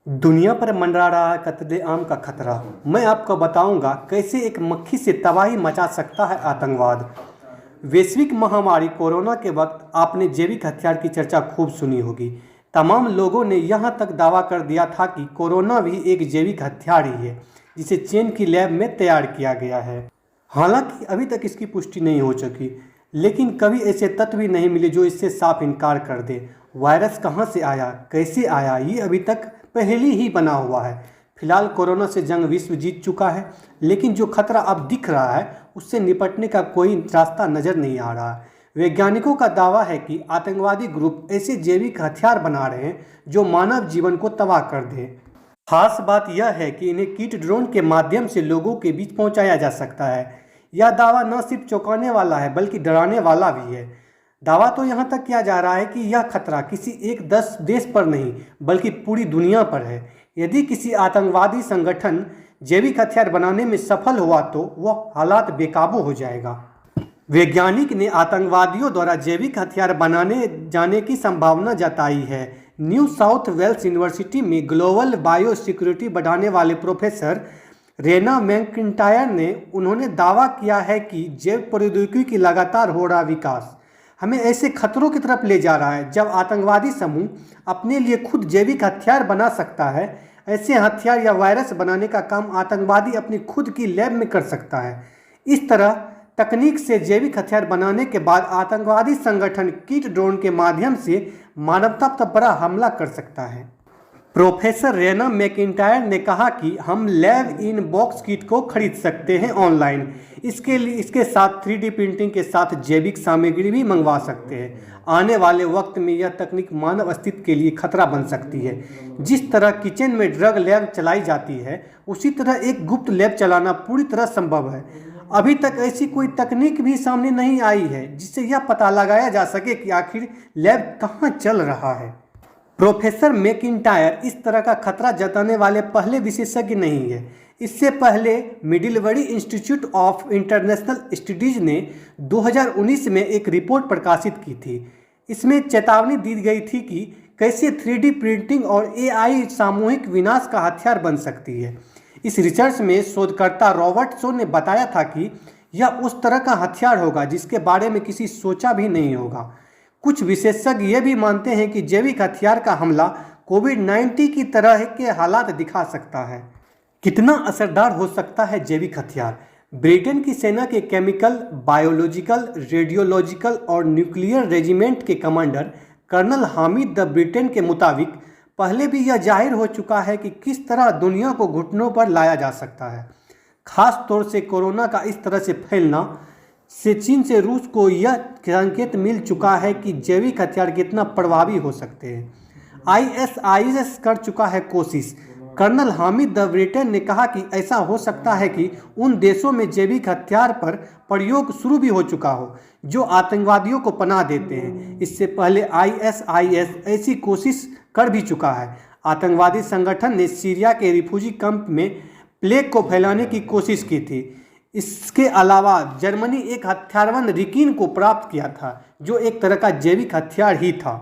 दुनिया पर मंडरा रहा है कत्लेआम का खतरा। मैं आपको बताऊंगा कैसे एक मक्खी से तबाही मचा सकता है आतंकवाद। वैश्विक महामारी कोरोना के वक्त आपने जैविक हथियार की चर्चा खूब सुनी होगी। तमाम लोगों ने यहाँ तक दावा कर दिया था कि कोरोना भी एक जैविक हथियार ही है जिसे चीन की लैब में तैयार किया गया है। हालांकि अभी तक इसकी पुष्टि नहीं हो सकी, लेकिन कभी ऐसे तथ्य भी नहीं मिले जो इससे साफ इनकार कर दे। वायरस कहाँ से आया, कैसे आया, ये अभी तक पहेली ही बना हुआ है। फिलहाल कोरोना से जंग विश्व जीत चुका है, लेकिन जो खतरा अब दिख रहा है उससे निपटने का कोई रास्ता नज़र नहीं आ रहा है। वैज्ञानिकों का दावा है कि आतंकवादी ग्रुप ऐसे जैविक हथियार बना रहे हैं जो मानव जीवन को तबाह कर दे। खास बात यह है कि इन्हें कीट ड्रोन के माध्यम से लोगों के बीच पहुंचाया जा सकता है। यह दावा न सिर्फ चौंकाने वाला है बल्कि डराने वाला भी है। दावा तो यहाँ तक किया जा रहा है कि यह खतरा किसी एक 10 देश पर नहीं बल्कि पूरी दुनिया पर है। यदि किसी आतंकवादी संगठन जैविक हथियार बनाने में सफल हुआ तो वह हालात बेकाबू हो जाएगा। वैज्ञानिक ने आतंकवादियों द्वारा जैविक हथियार बनाने जाने की संभावना जताई है। न्यू साउथ वेल्स यूनिवर्सिटी में ग्लोबल बायो सिक्योरिटी बढ़ाने वाले प्रोफेसर रेना मैकिंटायर ने उन्होंने दावा किया है कि जैव प्रौद्योगिकी की लगातार हो रहा विकास हमें ऐसे खतरों की तरफ ले जा रहा है जब आतंकवादी समूह अपने लिए खुद जैविक हथियार बना सकता है। ऐसे हथियार या वायरस बनाने का काम आतंकवादी अपनी खुद की लैब में कर सकता है। इस तरह तकनीक से जैविक हथियार बनाने के बाद आतंकवादी संगठन कीट ड्रोन के माध्यम से मानवता पर बड़ा हमला कर सकता है। प्रोफेसर रेना मैकिंटायर ने कहा कि हम लैब इन बॉक्स किट को खरीद सकते हैं ऑनलाइन। इसके साथ 3D प्रिंटिंग के साथ जैविक सामग्री भी मंगवा सकते हैं। आने वाले वक्त में यह तकनीक मानव अस्तित्व के लिए खतरा बन सकती है। जिस तरह किचन में ड्रग लैब चलाई जाती है, उसी तरह एक गुप्त लैब चलाना पूरी तरह संभव है। अभी तक ऐसी कोई तकनीक भी सामने नहीं आई है जिससे यह पता लगाया जा सके कि आखिर लैब कहाँ चल रहा है। प्रोफेसर मैकिंटायर इस तरह का खतरा जताने वाले पहले विशेषज्ञ नहीं है। इससे पहले मिडिलबरी इंस्टीट्यूट ऑफ इंटरनेशनल स्टडीज ने 2019 में एक रिपोर्ट प्रकाशित की थी। इसमें चेतावनी दी गई थी कि कैसे 3D प्रिंटिंग और AI सामूहिक विनाश का हथियार बन सकती है। इस रिसर्च में शोधकर्ता रॉबर्ट शो ने बताया था कि यह उस तरह का हथियार होगा जिसके बारे में किसी सोचा भी नहीं होगा। कुछ विशेषज्ञ ये भी मानते हैं कि जैविक हथियार का हमला कोविड-19 की तरह के हालात दिखा सकता है। कितना असरदार हो सकता है जैविक हथियार? ब्रिटेन की सेना के केमिकल, बायोलॉजिकल, रेडियोलॉजिकल और न्यूक्लियर रेजिमेंट के commander colonel Hamish de Bretton के मुताबिक पहले भी यह जाहिर हो चुका है कि किस तरह दुनिया को घुटनों पर लाया जा सकता है। खास तौर से कोरोना का इस तरह से फैलना से चीन से रूस को यह संकेत मिल चुका है कि जैविक हथियार कितना प्रभावी हो सकते हैं। ISIS कर चुका है कोशिश। कर्नल हामिद द ब्रिटेन ने कहा कि ऐसा हो सकता है कि उन देशों में जैविक हथियार पर प्रयोग शुरू भी हो चुका हो जो आतंकवादियों को पनाह देते हैं। इससे पहले ISIS ऐसी कोशिश कर भी चुका है। आतंकवादी संगठन ने सीरिया के रिफ्यूजी कैंप में प्लेग को फैलाने की कोशिश की थी। इसके अलावा जर्मनी एक हथियारबंद रिकिन को प्राप्त किया था जो एक तरह का जैविक हथियार ही था।